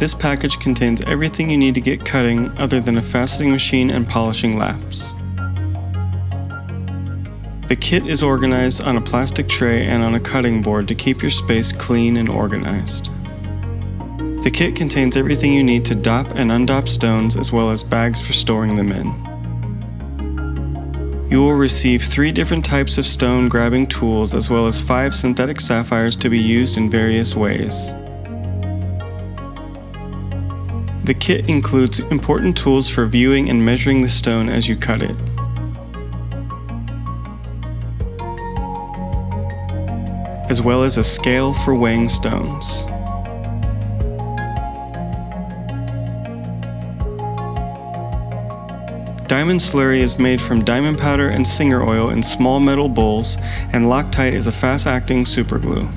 This package contains everything you need to get cutting other than a faceting machine and polishing laps. The kit is organized on a plastic tray and on a cutting board to keep your space clean and organized. The kit contains everything you need to dop and undop stones as well as bags for storing them in. You will receive 3 different types of stone grabbing tools as well as 5 synthetic sapphires to be used in various ways. The kit includes important tools for viewing and measuring the stone as you cut it. As well as a scale for weighing stones. Diamond slurry is made from diamond powder and singer oil in small metal bowls, and Loctite is a fast-acting superglue.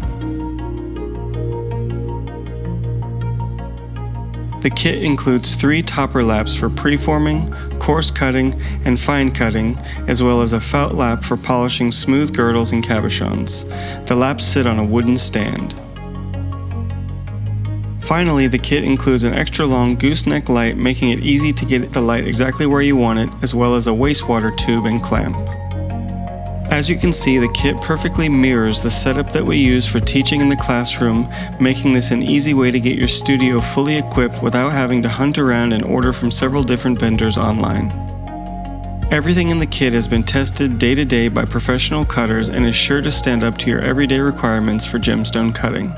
The kit includes 3 topper laps for preforming, coarse cutting, and fine cutting, as well as a felt lap for polishing smooth girdles and cabochons. The laps sit on a wooden stand. Finally, the kit includes an extra long gooseneck light, making it easy to get the light exactly where you want it, as well as a wastewater tube and clamp. As you can see, the kit perfectly mirrors the setup that we use for teaching in the classroom, making this an easy way to get your studio fully equipped without having to hunt around and order from several different vendors online. Everything in the kit has been tested day to day by professional cutters and is sure to stand up to your everyday requirements for gemstone cutting.